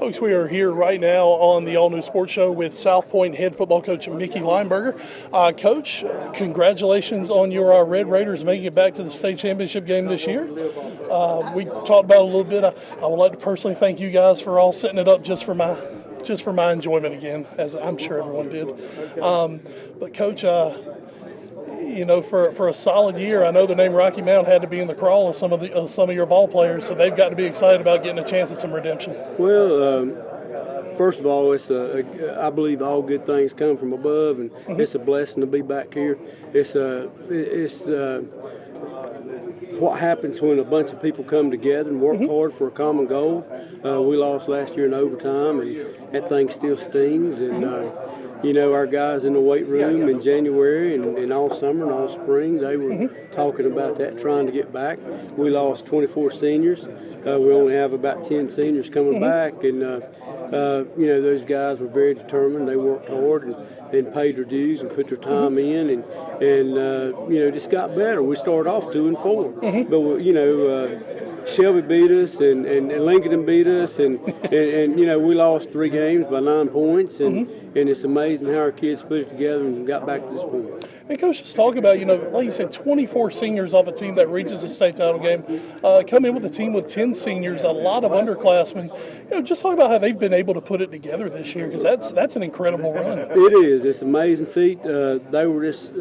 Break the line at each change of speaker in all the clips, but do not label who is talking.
Folks, we are here right now on the All New Sports Show with South Point head football coach Mickey Lineberger. Coach, congratulations on your Red Raiders making it back to the state championship game this year. We talked about it a little bit. I would like to personally thank you guys for all setting it up just for my enjoyment again, as I'm sure everyone did. But Coach, for a solid year, I know the name Rocky Mount had to be in the crawl of some of your ball players, so they've got to be excited about getting a chance at some redemption.
Well, first of all, I believe all good things come from above, and it's a blessing to be back here. It's what happens when a bunch of people come together and work hard for a common goal. We lost last year in overtime, and that thing still stings. And our guys in the weight room in January and all summer and all spring, they were talking about that, trying to get back. We lost 24 seniors. We only have about 10 seniors coming back, and those guys were very determined. They worked hard and paid their dues and put their time in, and just got better. We started off 2-4, but Shelby beat us and Lincoln beat us, and we lost 3 games by 9 points, and it's amazing how our kids put it together and got back to this point.
And Coach, just talk about, like you said, 24 seniors off a team that reaches a state title game. Come in with a team with 10 seniors, a lot of underclassmen. Just talk about how they've been able to put it together this year, because that's an incredible run.
It is. It's an amazing feat. They were just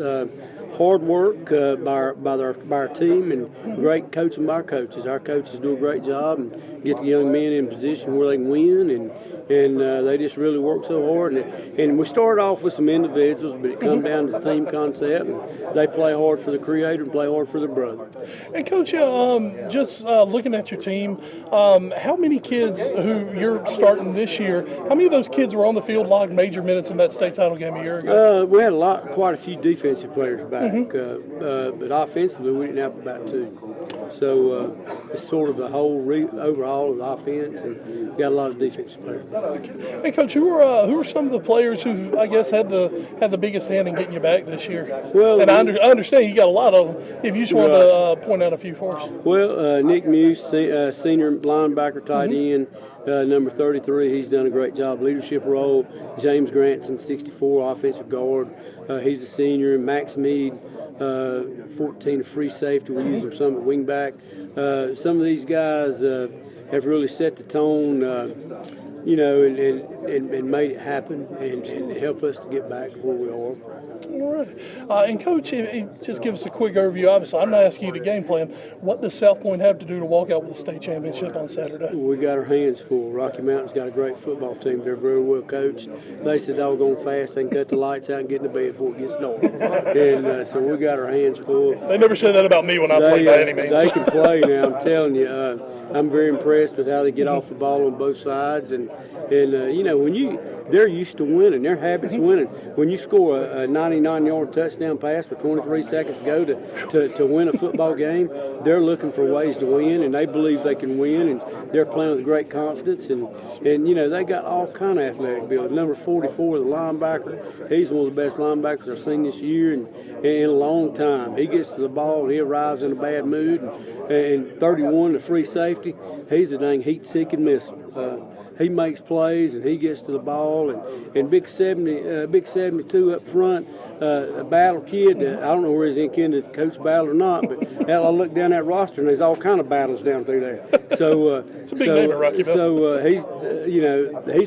hard work by our team and great coaching by our coaches. Our coaches do a great job and get the young men in position where they can win, and they just really work so hard. And we started off with some individuals, but it comes down to team concept, and they play hard for the Creator and play hard for their brother.
And Coach, just looking at your team, how many kids who you're starting this year, how many of those kids were on the field logged major minutes in that state title game a year ago?
We had quite a few defensive players back, but offensively we didn't have about 2. So it's sort of the whole overall of the offense, and got a lot of defensive players.
Hey, Coach, who are some of the players who I guess had the biggest hand in getting you back this year? Well, and I understand you got a lot of them. If you just want to point out a few for us.
Well, Nick Muse, senior linebacker, tight end, number 33. He's done a great job, leadership role. James Granson, 64, offensive guard. He's a senior. Max Mead, 14, free safety. We use him some at wingback. Some of these guys have really set the tone, and made it happen and help us to get back where we are.
All right. And Coach, just give us a quick overview. Obviously, I'm not asking you to game plan. What does South Point have to do to walk out with the state championship on Saturday?
We got our hands full. Rocky Mountain's got a great football team. They're very well coached. They said doggone fast. They can cut the lights out and get in the bed before it gets dark. And so we got our hands full.
They never said that about me when I played by any means.
They can play now. I'm telling you. I'm very impressed with how they get off the ball on both sides, and when they're used to winning, their habits of winning. When you score a 99-yard touchdown pass with 23 seconds to go to win a football game, they're looking for ways to win, and they believe they can win, and they're playing with great confidence, and they got all kind of athletic ability. Number 44, the linebacker, he's one of the best linebackers I've seen this year in a long time. He gets to the ball, and he arrives in a bad mood, and 31, the free safety, he's a dang heat-seeking missile. He makes plays, and he gets to the ball, and big 72 up front, a Battle kid. I don't know where he's intended to coach Battle or not, but I look down that roster, and there's all kind of battles down through there. So
it's a big name, Rocky.
So he's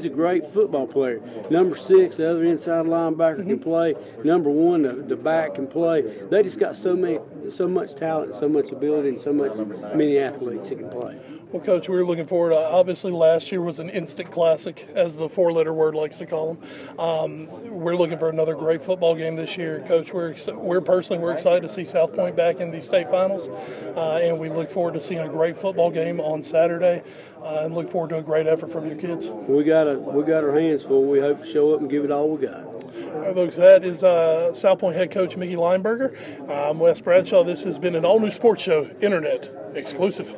a great football player. Number 6, the other inside linebacker can play. Number 1, the back can play. They just got so much talent, so much ability, and many athletes that can play.
Well, Coach, we were looking forward. Obviously, last year was an instant classic, as the 4-letter word likes to call them. We're looking for another great football game this year, Coach. We're excited to see South Point back in the state finals, and we look forward to seeing a great football game on Saturday, and look forward to a great effort from your kids.
We got our hands full. We hope to show up and give it all we got.
All right, folks, that is South Point head coach Mickey Lineberger. I'm Wes Bradshaw. This has been an All New Sports Show, Internet exclusive.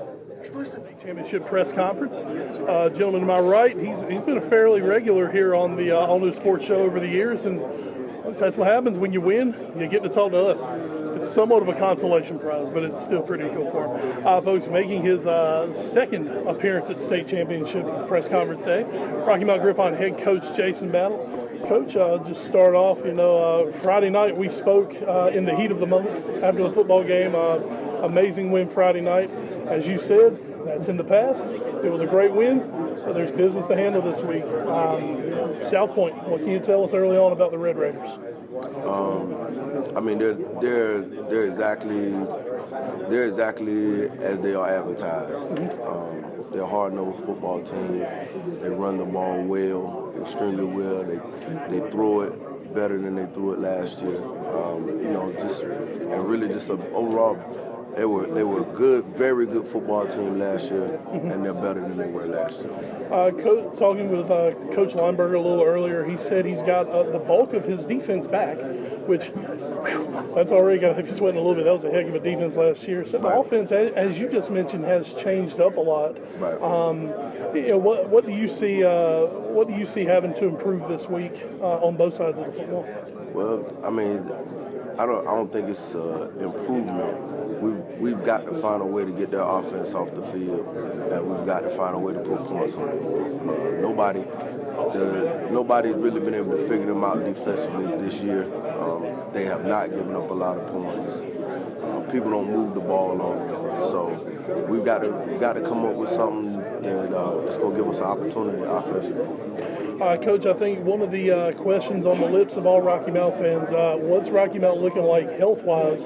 Championship press conference. Gentleman to my right, he's been a fairly regular here on the All New Sports Show over the years, and that's what happens when you win. You get to talk to us. it's somewhat of a consolation prize, but it's still pretty cool for him. Folks, making his second appearance at state championship press conference day, Rocky Mount Griffon head coach Jason Battle. Coach, just start off, Friday night we spoke in the heat of the moment after the football game. Amazing win Friday night. As you said, that's in the past. It was a great win, but there's business to handle this week. South Point, what can you tell us early on about the Red Raiders?
I mean, they're exactly as they are advertised. They're a hard-nosed football team. They run the ball well, extremely well. They throw it better than they threw it last year. Overall, they were a good, very good football team last year, and they're better than they were last year.
Talking with Coach Lineberger a little earlier, he said he's got the bulk of his defense back, which that's already got to be sweating a little bit. That was a heck of a defense last year. So the offense, as you just mentioned, has changed up a lot.
Right.
What do you see? What do you see having to improve this week on both sides of the football?
Well, I mean, I don't think it's improvement. We've got to find a way to get their offense off the field, and we've got to find a way to put points on it. Nobody's really been able to figure them out defensively this year. They have not given up a lot of points. People don't move the ball on them, so we've got to come up with something that's going to give us an opportunity offensively.
Coach, I think one of the questions on the lips of all Rocky Mount fans, what's Rocky Mount looking like health-wise?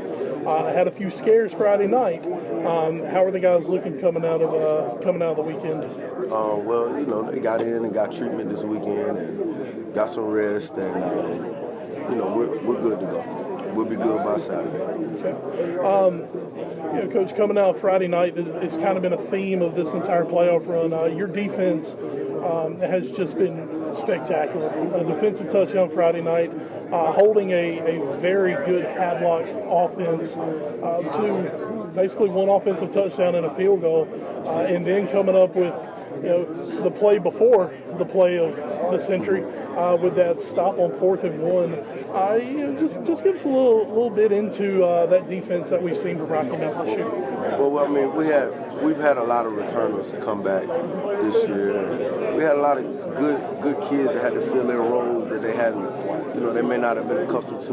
Had a few scares Friday night. How are the guys looking coming out of the weekend?
Well, they got in and got treatment this weekend and got some rest, and we're good to go. We'll be good by Saturday.
Okay. Coach, coming out Friday night, it's kind of been a theme of this entire playoff run. Your defense has just been spectacular. A defensive touchdown Friday night, holding a very good Hadlock offense to basically one offensive touchdown and a field goal, and then coming up with the play before the play of the century with that stop on 4th and 1. Just give us a little bit into that defense that we've seen from Rocky Mount this year.
Well, I mean, we've had a lot of returners come back this year. And we had a lot of good kids that had to fill their roles that they hadn't, they may not have been accustomed to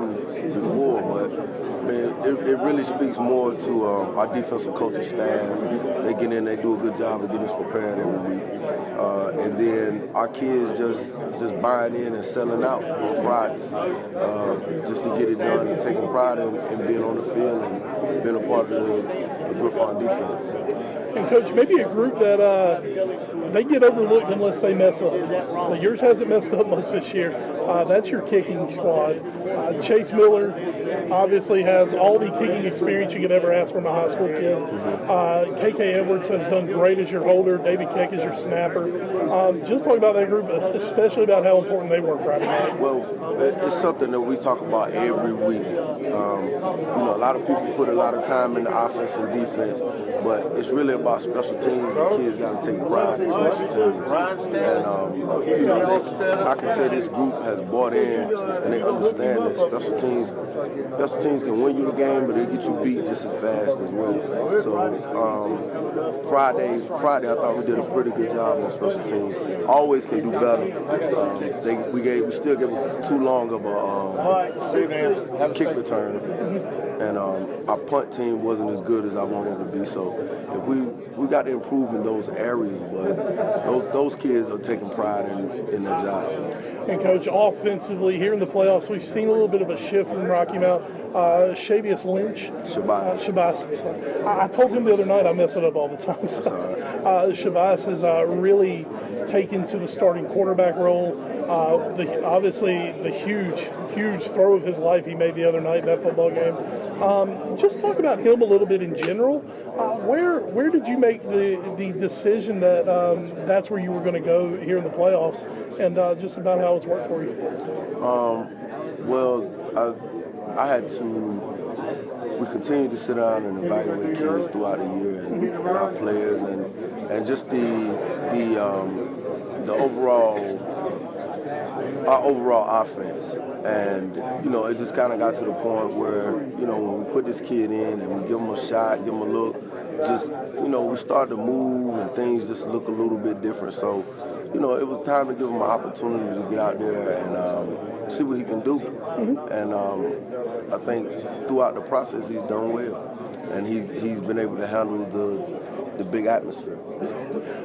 before, but. I mean, it really speaks more to our defensive coaching staff. They get in, they do a good job of getting us prepared every week. And then our kids just buying in and selling out on Fridays just to get it done and taking pride in being on the field and being a part of the Griffon defense.
And Coach, maybe a group that they get overlooked unless they mess up. Yours hasn't messed up much this year. That's your kicking squad. Chase Miller obviously has all the kicking experience you could ever ask from a high school kid. KK Edwards has done great as your holder. David Keck is your snapper. Just talk about that group, especially about how important they were Friday night.
Well, it's something that we talk about every week. A lot of people put a lot of time into offense and defense, but it's really about special teams. The kids got to take pride in special teams. And, I can say this group has bought in and they understand that special teams can win you a game, but they get you beat just as fast as well. So Friday, I thought we did a pretty good job on special teams. Always can do better. We still gave them too long of a kick return, and our punt team wasn't as good as I wanted it to be. So if we got to improve in those areas, but those kids are taking pride in their job.
And Coach, offensively here in the playoffs, we've seen a little bit of a shift from Rocky Mount. Shavius Lynch. Shabazz. I told him the other night I mess it up all the time. So.
That's all right.
Shabazz has really taken to the starting quarterback role. Obviously, the huge throw of his life he made the other night in that football game. Just talk about him a little bit in general. Where did you make the decision that that's where you were going to go here in the playoffs, and just about how it's worked for you?
I had to. We continue to sit down and evaluate kids throughout the year and our players and just the overall our overall offense. And, you know, it just kind of got to the point where, you know, when we put this kid in and we give him a shot, give him a look, just, you know, we started to move and things just look a little bit different. So, you know, it was time to give him an opportunity to get out there and see what he can do. And I think throughout the process, he's done well. And he's been able to handle the big atmosphere.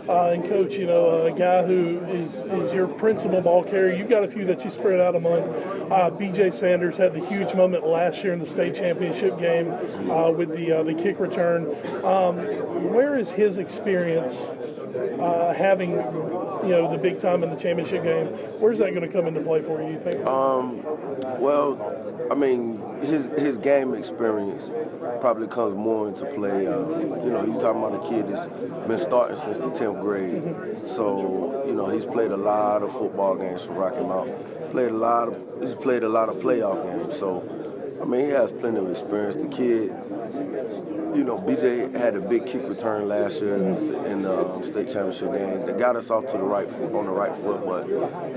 And Coach, you know, a guy who is your principal ball carrier, you've got a few that you spread out among. B.J. Sanders had the huge moment last year in the state championship game with the kick return. Where is his experience having, you know, the big time in the championship game? Where's that going to come into play for you think?
Well, I mean, his game experience probably comes more into play. You know, you're talking about a kid that's been starting since the 10th grade. So, you know, he's played a lot of football games for Rocky Mount. He's played a lot of playoff games. So, I mean, he has plenty of experience. The kid, you know, BJ had a big kick return last year in the state championship game that got us off to the right foot, on the right foot. But,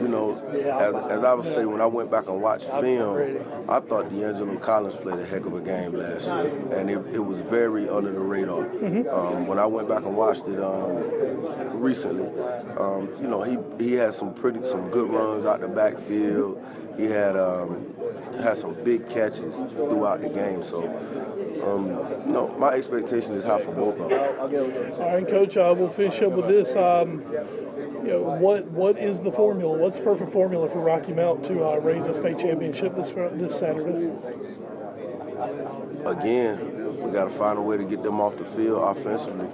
you know, as I was saying, when I went back and watched film, I thought D'Angelo Collins played a heck of a game last year, and it was very under the radar. When I went back and watched it recently, you know, he had some good runs out the backfield. He had some big catches throughout the game. So, you know, my expectation is high for both of them.
All right, Coach, we'll finish up with this. You know, what is the formula? What's the perfect formula for Rocky Mount to raise a state championship this Saturday?
Again, we got to find a way to get them off the field offensively,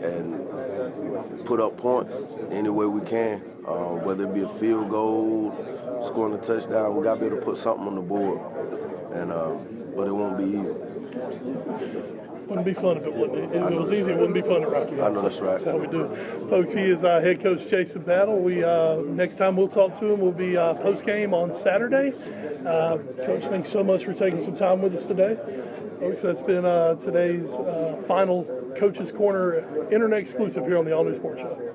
and put up points any way we can. Whether it be a field goal, scoring a touchdown, we got to be able to put something on the board. And but it won't be easy.
Wouldn't be fun if it wasn't. If it was easy, it wouldn't be fun at Rocky Mount.
I know that's right.
That's how we do it. Folks, he is head coach Jason Battle. We next time we'll talk to him will be post game on Saturday. Coach, thanks so much for taking some time with us today. Folks, that's been today's final Coach's Corner Internet exclusive here on the All New Sports Show.